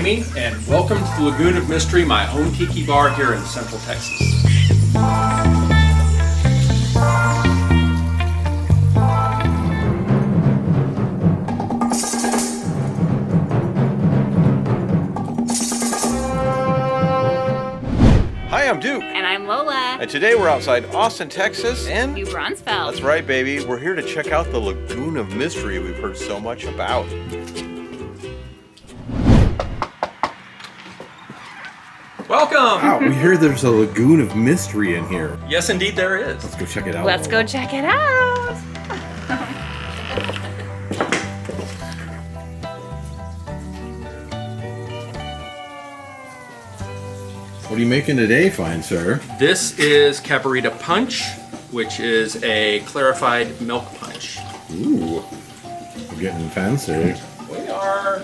Jamie, and welcome to the Lagoon of Mystery, my home tiki bar here in Central Texas. Hi, I'm Duke. And I'm Lola. And today we're outside Austin, Texas in New Braunfels. That's right, baby. We're here to check out the Lagoon of Mystery we've heard so much about. Welcome! Wow, we hear there's a Lagoon of Mystery in here. Yes, indeed there is. Let's go check it out. Let's go check it out. What are you making today, fine sir? This is Cabarita Punch, which is a clarified milk punch. Ooh, we're getting fancy. We are,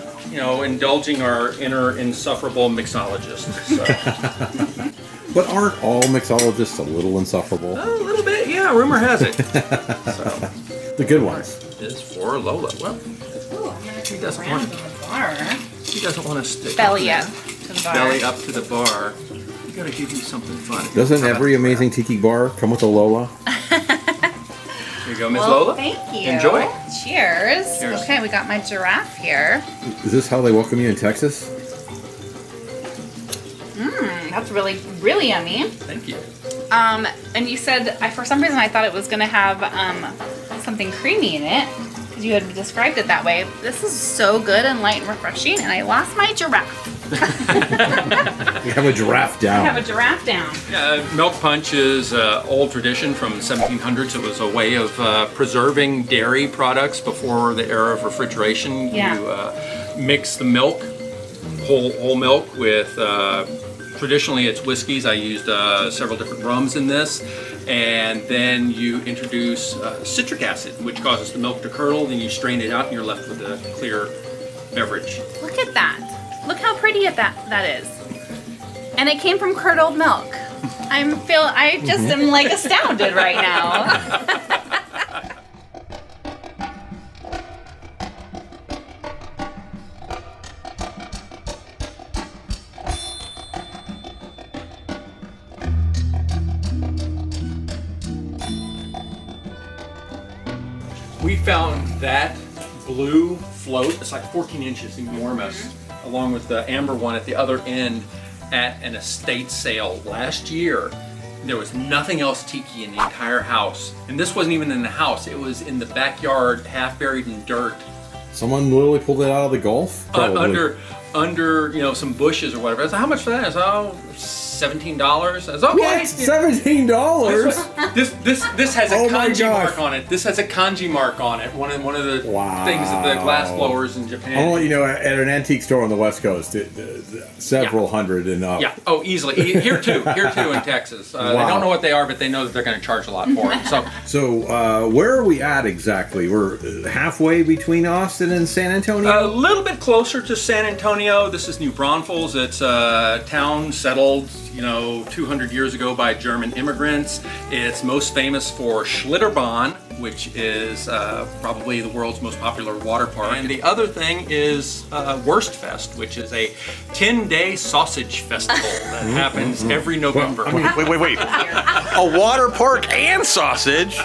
indulging our inner insufferable mixologist. So. But aren't all mixologists a little insufferable? A little bit, yeah, rumor has it. So, The good ones. is for Lola. Well, she doesn't want to stick Belly up to the bar. belly up to the bar. We gotta give you something fun. Doesn't every amazing tiki bar come with a Lola? Here you go, Miss Well, Lola. thank you. Enjoy. Cheers. Cheers. Okay, we got my giraffe here. Is this how they welcome you in Texas? That's really, really yummy. Thank you. And you said, for some reason I thought it was going to have something creamy in it, because you had described it that way. This is so good and light and refreshing, and I lost my giraffe. We have a giraffe down. I have a giraffe down. Milk punch is an old tradition from the 1700s. It was a way of preserving dairy products before the era of refrigeration. Yeah. You mix the milk, whole milk, with traditionally it's whiskeys. I used several different rums in this. And then you introduce citric acid, which causes the milk to curdle. Then you strain it out and you're left with a clear beverage. Look at that. Look how pretty that is. And it came from curdled milk. I just am like astounded right now. We found that blue float, it's like 14 inches enormous, along with the amber one at the other end at an estate sale last year. There was nothing else tiki in the entire house. And this wasn't even in the house, it was in the backyard, half buried in dirt. Someone literally pulled it out of the Gulf? Probably. Under some bushes or whatever. I said, how much for that? I said, oh, $17. I said, okay. What? $17? This has a Oh my kanji gosh. mark on it. This has a kanji mark on it. One of the Wow. things of the glass blowers in Japan. I'll let you know, at an antique store on the West Coast, several hundred and up. Yeah. Oh, easily. Here too in Texas. They Wow. don't know what they are, but they know that they're going to charge a lot for it. So, where are we at exactly? We're halfway between Austin and San Antonio? A little bit closer to San Antonio. This is New Braunfels. It's a town settled, 200 years ago by German immigrants. It's most famous for Schlitterbahn, which is probably the world's most popular water park. And the other thing is Wurstfest, which is a 10-day sausage festival that happens every November. Wait. A water park and sausage?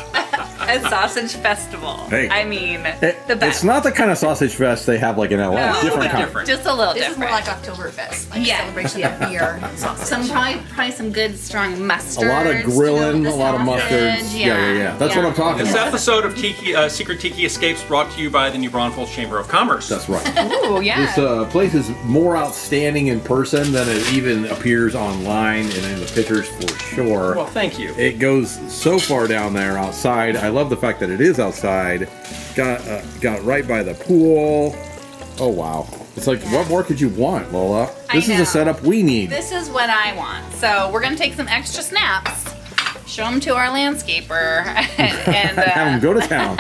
A sausage festival. Hey. I mean, the It's best. not the kind of sausage fest they have like in LA. No. Different kind. Different. Just a little This different. is more like Oktoberfest, like Yeah. celebration of beer and sausage. Probably some good strong mustards. A lot of grilling, a lot of mustards. Yeah. That's what I'm talking This about. episode of Secret Tiki Escapes brought to you by the New Braunfels Chamber of Commerce. That's right. Ooh, yeah. This place is more outstanding in person than it even appears online and in the pictures for sure. Well, thank you. It goes so far down there outside. I love the fact that it is outside. Got right by the pool. Oh wow! It's like, what more could you want, Lola? This is know. a setup we need. This is what I want. So we're gonna take some extra snaps, show them to our landscaper, and Have them go to town.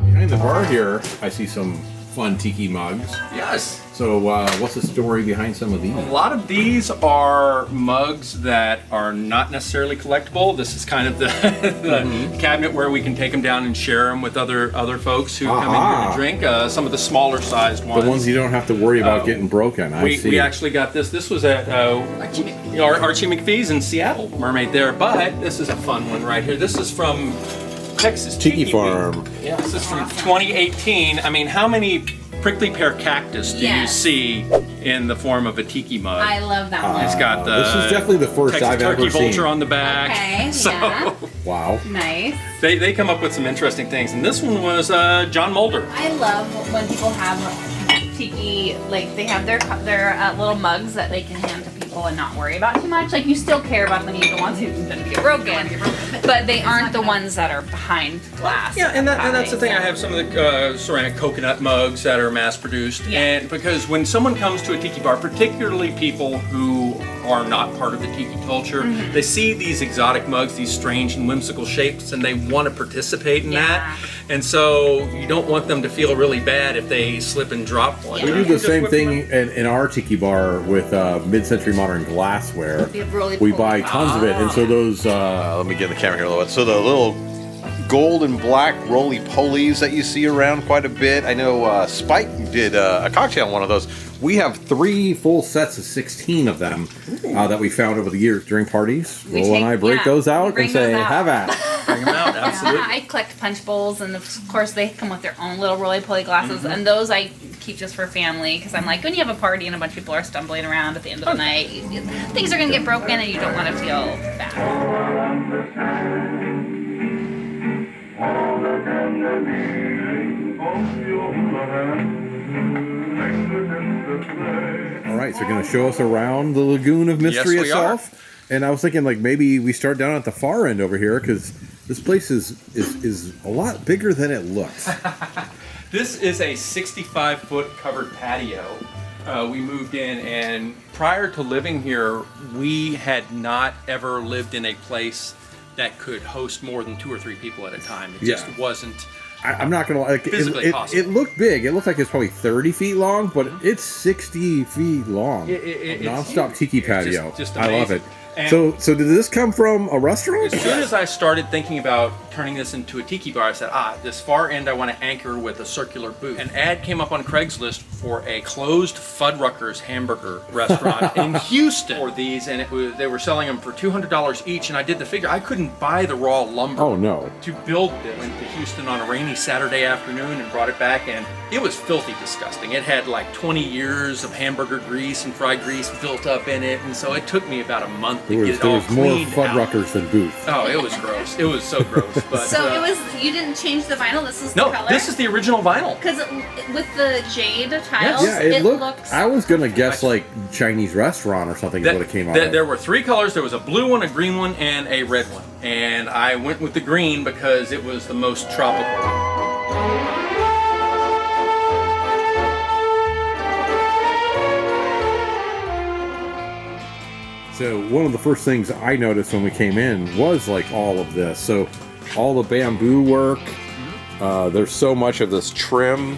Behind the bar here, I see some fun tiki mugs. Yes. So what's the story behind some of these? A lot of these are mugs that are not necessarily collectible. This is kind of the, cabinet where we can take them down and share them with other folks who come in here to drink. Some of the smaller sized ones. The ones you don't have to worry about getting broken. We actually got this. This was at Archie McPhee's in Seattle, Mermaid there. But this is a fun one right here. This is from Texas Tiki Farm. Yeah, this is from 2018. I mean, how many prickly pear cactus do you see in the form of a tiki mug? I love that one. It's got the this is definitely the first Texas I've turkey ever seen. vulture on the back. Okay, So yeah. Wow. Nice. they come up with some interesting things. And this one was John Mulder. I love when people have tiki, like they have their little mugs that they can hand to people and not worry about too much. Like you still care about them, you don't want them to get broken, but they aren't the ones that are behind glass. Yeah, and that's the thing. I have some of the ceramic coconut mugs that are mass produced. Yeah. And because when someone comes to a tiki bar, particularly people who are not part of the tiki culture, they see these exotic mugs, these strange and whimsical shapes, and they want to participate in that. And so you don't want them to feel really bad if they slip and drop one. We do the same thing in our tiki bar with mid-century modern glassware. We buy tons of it, and so those. Let me get in the camera here a little bit. So the little gold and black roly-polies that you see around quite a bit. I know Spike did a cocktail on one of those. We have 3 full sets of 16 of them that we found over the years during parties. Lola and I break those out and say, have at. Bring them out, absolutely. I collect punch bowls, and of course they come with their own little roly-poly glasses, and those I keep just for family, because I'm like, when you have a party and a bunch of people are stumbling around at the end of the night, things are going to get broken, and you don't want to feel bad. All right, so you're going to show us around the Lagoon of Mystery Yes, we itself. And I was thinking, like, maybe we start down at the far end over here, because this place is a lot bigger than it looks. This is a 65-foot covered patio. We moved in, and prior to living here, we had not ever lived in a place that could host more than 2 or 3 people at a time. It just wasn't. I'm not gonna like physically possible. It looked big. It looked like it's probably 30 feet long, but it's 60 feet long. Non-stop tiki patio. Just I love it. And So did this come from a restaurant? as soon as I started thinking about turning this into a tiki bar, I said, this far end I want to anchor with a circular booth. An ad came up on Craigslist for a closed Fuddruckers hamburger restaurant in Houston for these, and they were selling them for $200 each, and I did the figure. I couldn't buy the raw lumber Oh no. to build this. Went to Houston on a rainy Saturday afternoon and brought it back, and it was filthy disgusting. It had like 20 years of hamburger grease and fried grease built up in it, and so it took me about a month to get it There all was more cleaned out. Fuddruckers than booth. Oh, it was gross. It was so gross. But So it was, you didn't change the vinyl, this is the no, color? this is the original vinyl. Because with the jade tiles, Yeah, it looks... looked. I was gonna guess like Chinese restaurant or something is what it came out of. There were 3 colors. There was a blue one, a green one, and a red one. And I went with the green because it was the most tropical. So one of the first things I noticed when we came in was like all of this. So all the bamboo work. There's so much of this trim.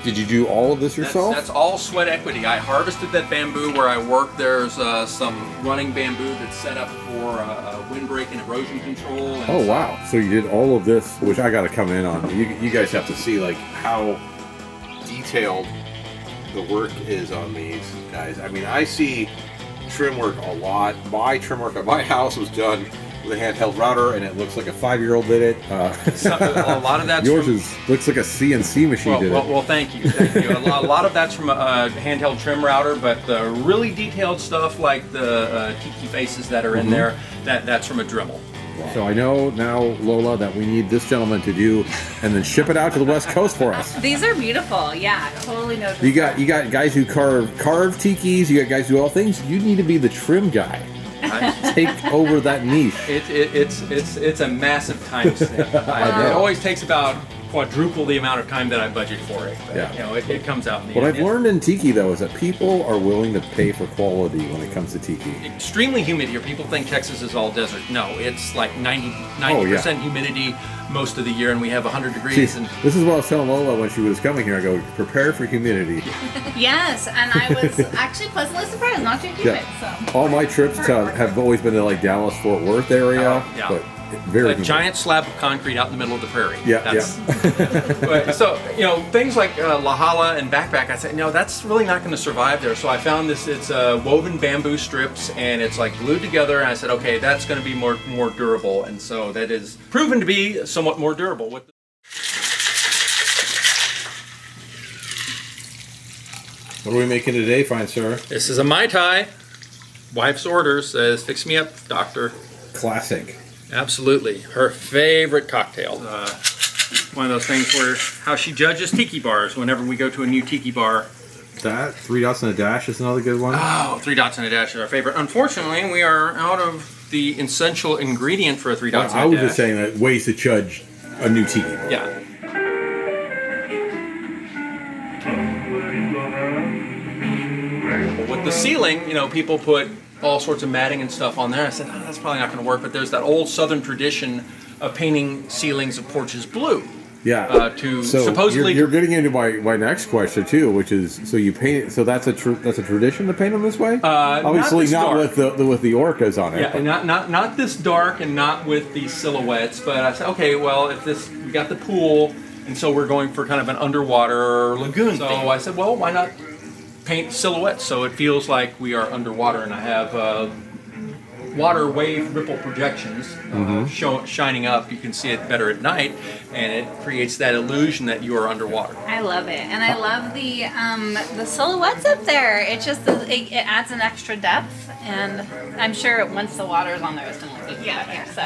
Did you do all of this yourself? That's all sweat equity. I harvested that bamboo where I work. There's some running bamboo that's set up for windbreak and erosion control. And Oh wow! So you did all of this, which I got to come in on. You guys have to see like how detailed the work is on these guys. I mean, I see trim work a lot. My trim work at my house was done with a handheld router, and it looks like a 5-year-old did it. a lot of that's yours from, looks like a CNC machine did it. Well, thank you. Thank you. A lot of that's from a handheld trim router, but the really detailed stuff like the tiki faces that are in there, that's from a Dremel. So I know now, Lola, that we need this gentleman to do, and then ship it out to the West Coast for us. These are beautiful, yeah, totally no. You got guys who carve tikis. You got guys who do all things. You need to be the trim guy. Take over that niche. It's a massive time sink. It always takes about quadruple the amount of time that I budget for it. But, Yeah. you know, it comes out in the What end. I've learned in Tiki, though, is that people are willing to pay for quality when it comes to Tiki. Extremely humid here. People think Texas is all desert. No, it's like 90% humidity most of the year, and we have 100 degrees. See, And this is what I was telling Lola when she was coming here. I go, prepare for humidity. Yes, and I was actually pleasantly surprised, not too humid. So All my trips have always been to like Dallas, Fort Worth area, yeah. but very a humid. giant slab of concrete out in the middle of the prairie. Yeah, But, so, you know, things like Lahala and backpack, I said, no, that's really not going to survive there. So I found this, it's woven bamboo strips, and it's like glued together, and I said, okay, that's going to be more durable. And so that is proven to be somewhat more durable. What are we making today, fine sir? This is a Mai Tai. Wife's order says, fix me up, doctor. Classic. Absolutely. Her favorite cocktail. One of those things where how she judges tiki bars whenever we go to a new tiki bar. That 3 dots and a dash is another good one. Oh, 3 dots and a dash is our favorite. Unfortunately, we are out of the essential ingredient for a 3 dots and a dash. I was just saying that ways to judge a new tiki bar. Yeah. With the ceiling, you know, people put all sorts of matting and stuff on there. I said, oh, that's probably not going to work. But there's that old Southern tradition of painting ceilings of porches blue. Yeah. To so supposedly you're getting into my next question too, which is so you paint it. So that's a tradition to paint them this way. Obviously not with the orcas on it. Yeah, not this dark and not with these silhouettes. But I said, okay, well, if this we got the pool, and so we're going for kind of an underwater lagoon. So I said, well, why not paint silhouettes so it feels like we are underwater, and I have water wave ripple projections shining up. You can see it better at night, and it creates that illusion that you are underwater. I love it, and I love the silhouettes up there. It just it adds an extra depth, and I'm sure once the water's on there, it's gonna look even better. So.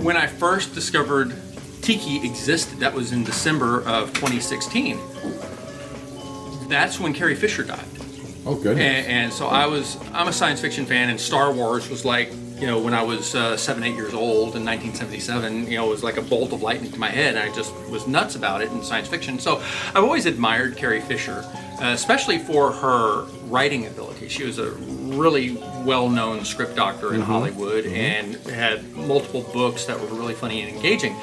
When I first discovered Tiki existed, that was in December of 2016. That's when Carrie Fisher died. Oh, goodness. And so I'm a science fiction fan, and Star Wars was like, you know, when I was 7, 8 years old in 1977, you know, it was like a bolt of lightning to my head, and I just was nuts about it in science fiction. So I've always admired Carrie Fisher, especially for her writing ability. She was a really well-known script doctor in Hollywood and had multiple books that were really funny and engaging.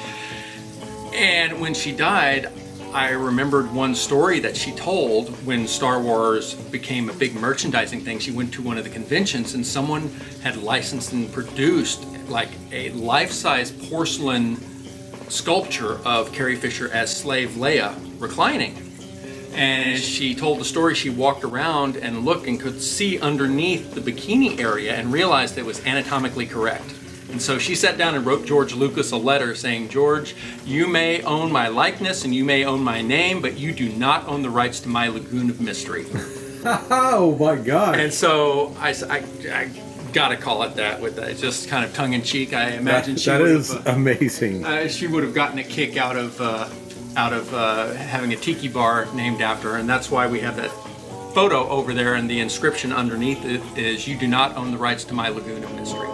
And when she died, I remembered one story that she told when Star Wars became a big merchandising thing. She went to one of the conventions, and someone had licensed and produced like a life-size porcelain sculpture of Carrie Fisher as slave Leia reclining. And as she told the story, she walked around and looked and could see underneath the bikini area and realized it was anatomically correct. And so she sat down and wrote George Lucas a letter saying, George, you may own my likeness and you may own my name, but you do not own the rights to my Lagoon of Mystery. Oh my God. And so I gotta call it that, with that. It's just kind of tongue in cheek. I imagine that is amazing. She would have gotten a kick out of having a tiki bar named after her, and that's why we have that photo over there, and the inscription underneath it is, you do not own the rights to my Lagoon of Mystery.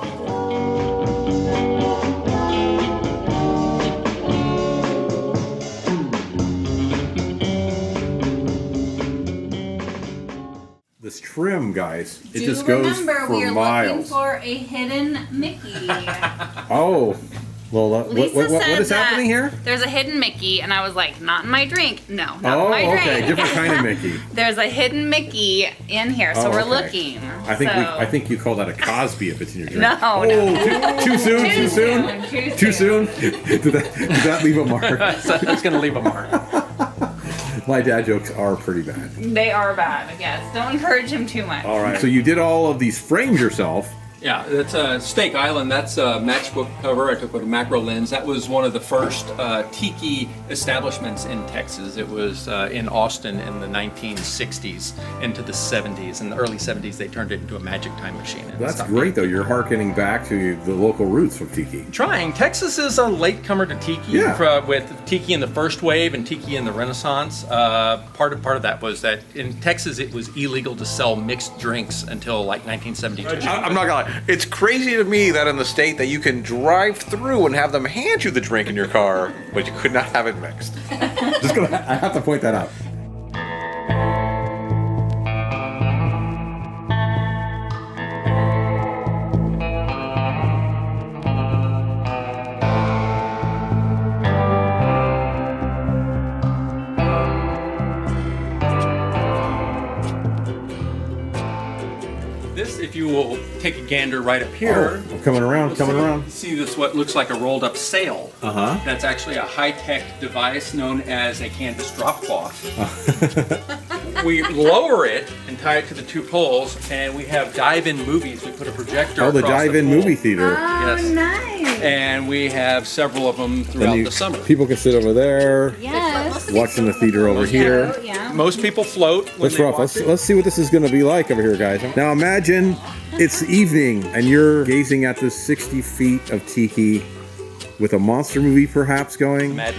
This trim, guys, it Do just goes remember, for we are miles. looking for a hidden Mickey. Oh, well, what Lisa is said happening here? There's a hidden Mickey, and I was like, not in my drink. No, not Oh, in my drink. okay, different kind of Mickey. There's a hidden Mickey in here, so Oh, we're okay. looking. I think you call that a Cosby if it's in your drink. No, Oh, no. too soon? Too Too soon? soon, Too soon? Did that leave a mark? That's going to leave a mark. My dad jokes are pretty bad. They are bad, I guess. Don't encourage him too much. All right. So you did all of these frames yourself. Yeah, that's Snake Island. That's a matchbook cover I took with a macro lens. That was one of the first tiki establishments in Texas. It was in Austin in the 1960s into the 70s. In the early 70s, they turned it into a magic time machine. That's great, though. You're hearkening back to the local roots of tiki. Trying. Texas is a latecomer to tiki, with tiki in the first wave and tiki in the Renaissance. Part of that was that in Texas it was illegal to sell mixed drinks until like 1972. I'm not gonna lie. It's crazy to me that in the state that you can drive through and have them hand you the drink in your car, but you could not have it mixed. I have to point that out. If you will take a gander right up here. Oh, I'm coming around. See this, what looks like a rolled up sail. Uh-huh. That's actually a high-tech device known as a canvas drop cloth. We lower it and tie it to the two poles, and we have dive-in movies. We put a projector the across dive-in pool. movie theater. Oh, Yes. nice. And we have several of them throughout the summer. People can sit over there, Yes. watching the theater over here. Yeah. Most people float when Let's they rough. watch it. Let's see what this is going to be like over here, guys. Now imagine it's evening and you're gazing at this 60 feet of tiki with a monster movie perhaps going. Mad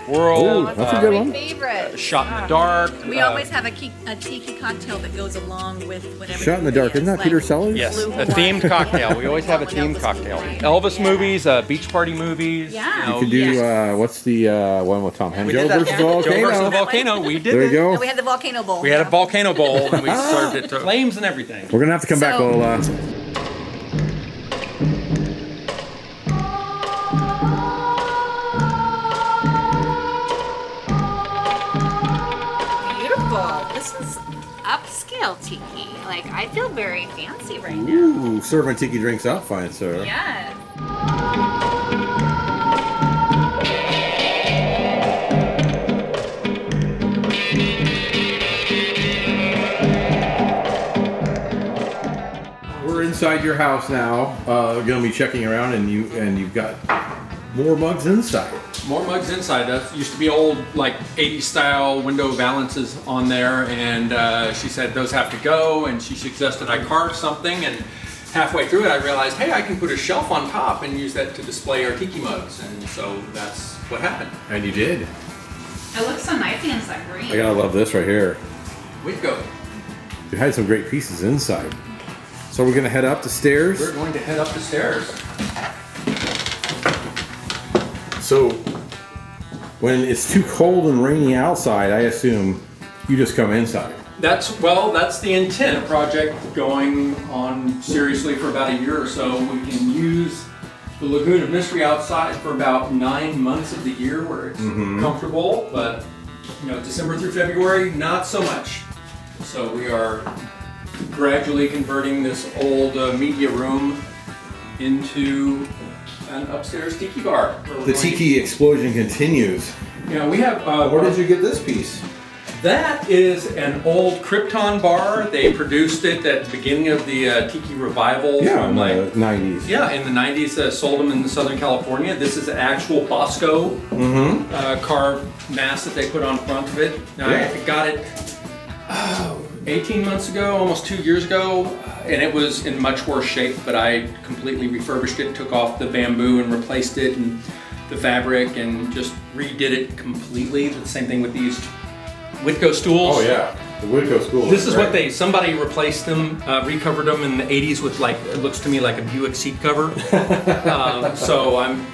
World. Ooh, that's a good one. My favorite. Shot in the dark. We always have a tiki cocktail that goes along with whatever. Shot in the dark. Isn't that Peter Sellers? Yes, Blue a Hawaii. themed cocktail. We always have a themed cocktail. Elvis movies, beach party movies. Yeah. You can do, what's the one with Tom Hanks? Joe versus the Joe versus the Volcano. volcano. We did There you that. go. No, we had the volcano bowl. We had a volcano bowl and we served it to flames and everything. We're going to have to come back, So- Lola. Beautiful. This is upscale tiki. Like, I feel very fancy right now. Ooh, serving tiki drinks up, fine, sir. Yes. We're inside your house now. Going to be checking around, and you've got more mugs inside. More mugs inside. That used to be old, like 80s style window valances on there, and she said those have to go, and she suggested I carve something, and halfway through it I realized, hey, I can put a shelf on top and use that to display our tiki mugs, and so that's what happened. And you did. It looks so nice against that green. I gotta love this right here. We'd go. You had some great pieces inside. So we're gonna head up the stairs. We're going to head up the stairs. So when it's too cold and rainy outside, I assume you just come inside. That's the intent. A project going on seriously for about a year or so. We can use the Lagoon of Mystery outside for about 9 months of the year where it's comfortable, but December through February, not so much. So we are gradually converting this old media room into an upstairs tiki bar. The tiki explosion continues. Yeah, we have. Where did you get this piece? That is an old Krypton bar. They produced it at the beginning of the Tiki revival. Yeah, in from the 90s. Yeah, in the 90s, sold them in Southern California. This is an actual Bosco carved mask that they put on front of it. I got it 18 months ago, almost 2 years ago, and it was in much worse shape, but I completely refurbished it, took off the bamboo and replaced it and the fabric and just redid it completely. The same thing with these Whitco stools. Oh yeah, the Whitco school. This is what somebody replaced them, recovered them in the 80s with it looks to me like a Buick seat cover. So I'm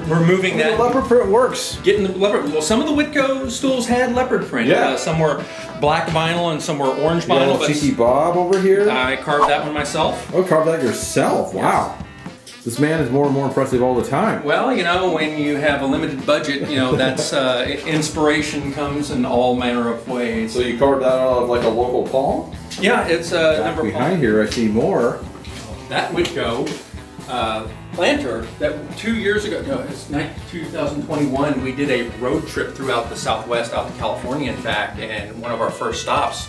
removing that. The leopard print works. Getting the leopard. Well, some of the Whitco stools had leopard print. Yeah. Some were black vinyl and some were orange You got a vinyl. little Tiki Bob over here. I carved that one myself. Oh, carved that yourself. Wow. This man is more and more impressive all the time. Well, when you have a limited budget, that's inspiration comes in all manner of ways. So you carved that out of like a local palm? Yeah, it's number Behind here, I see more. That Whitco planter that 2 years ago, no, it's 2021, we did a road trip throughout the Southwest, out to California, in fact, and one of our first stops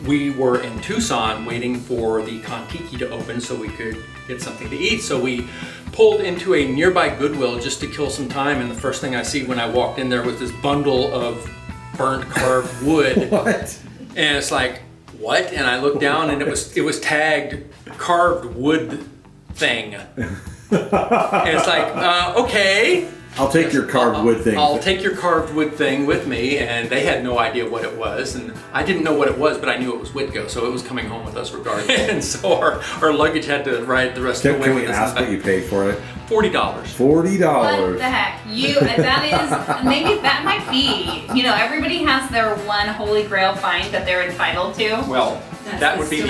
we were in Tucson waiting for the Kon-Tiki to open so we could get something to eat. So we pulled into a nearby Goodwill just to kill some time, and the first thing I see when I walked in there was this bundle of burnt carved wood. What? And it's like, what? And I looked down and it was tagged carved wood thing. And it's like, okay. I'll take your carved wood thing. I'll take your carved wood thing with me, and they had no idea what it was, and I didn't know what it was, but I knew it was Whitgo, so it was coming home with us regardless. And so our luggage had to ride the rest of the way Can with we us. ask what you paid for it? $40. $40. What the heck? That is, maybe that might be, everybody has their one holy grail find that they're entitled to. Well, that would be the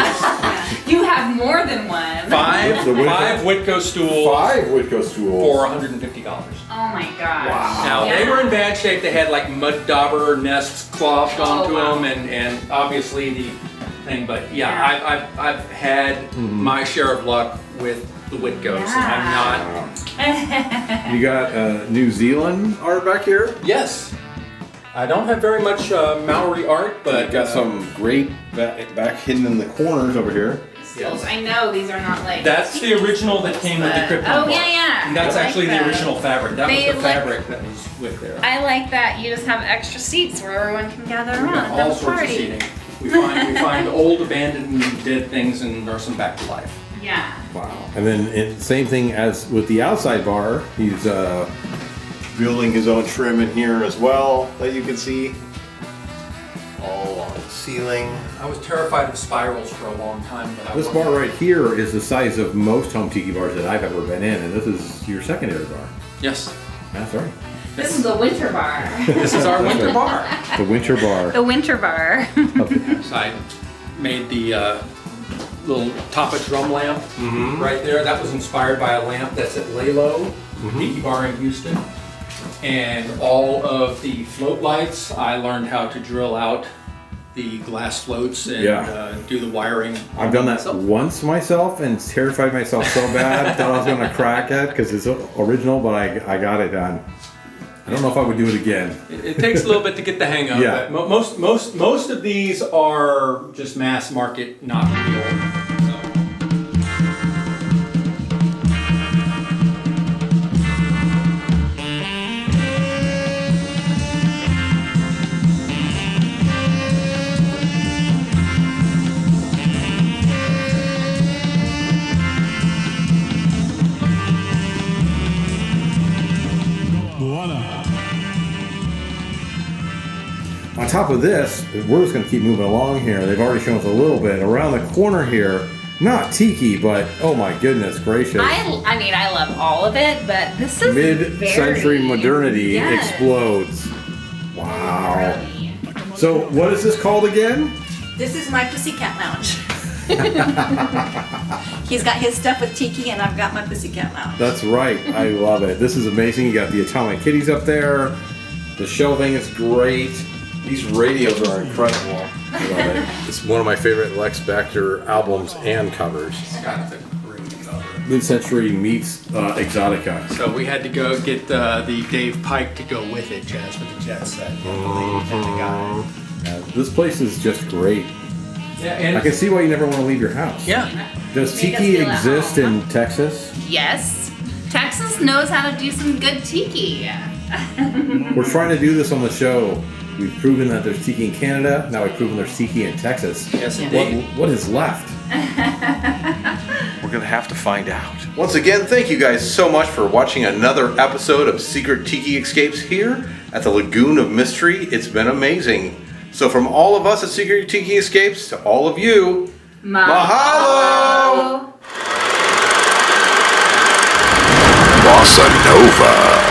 You have more than one. five Whitgo stools. 5 Whitgo stools. For $150. Oh my gosh. Wow. Now, they were in bad shape. They had like mud dauber nests cloths onto wow. them, and obviously the thing, but yeah. I've had my share of luck with the Whitgos, and I'm not. You got New Zealand art back here? Yes. I don't have very much Maori art, but Got some great back hidden in the corners over here. yes. I know these are not like. That's the original that came with the Krypton Oh bar. yeah. And that's I like actually that. the original fabric. That They was the look- fabric that was with there. I like that you just have extra seats where everyone can gather We around got and all have a sorts of party. seating. We find old, abandoned, dead things and nurse them back to life. Yeah. Wow. And then same thing as with the outside bar. He's building his own trim in here as well that you can see. All along the ceiling. I was terrified of spirals for a long time, but This bar right here is the size of most home tiki bars that I've ever been in, and this is your secondary bar. Yes. That's right. This is the winter bar. This is our winter bar. The winter bar. The winter bar. So I made the little Tapa drum lamp right there. That was inspired by a lamp that's at Lalo, Tiki Bar in Houston. And all of the float lights, I learned how to drill out the glass floats and do the wiring. I've done that myself. once myself and terrified myself so bad that I was going to crack it because it's original, but I got it done. I don't know if I would do it again. It takes a little bit to get the hang of. Yeah. But most of these are just mass market, not real. So. On top of this, we're just going to keep moving along here. They've already shown us a little bit. Around the corner here, not tiki, but oh my goodness gracious. I mean, I love all of it, but this is Mid-century very- modernity Yes. explodes. Wow. Really. So what is this called again? This is my Pussycat Lounge. He's got his stuff with Tiki, and I've got my Pussycat Lounge. That's right. I love it. This is amazing. You got the Atomic Kitties up there. The shelving is great. These radios are incredible. I love it. It's one of my favorite Lex Baxter albums and covers. It's kind of a great cover. Mid-century meets Exotica. So we had to go get the Dave Pike to go with it, Jazz, with the jet set. This place is just great. Yeah, and I can see why you never want to leave your house. yeah. Does Make us Tiki feel at exist home. in Texas? Yes. Texas knows how to do some good tiki. We're trying to do this on the show. We've proven that there's Tiki in Canada. Now we've proven there's Tiki in Texas. Yes, indeed. What is left? We're going to have to find out. Once again, thank you guys so much for watching another episode of Secret Tiki Escapes here at the Lagoon of Mystery. It's been amazing. So from all of us at Secret Tiki Escapes to all of you, mahalo! Bossa Nova.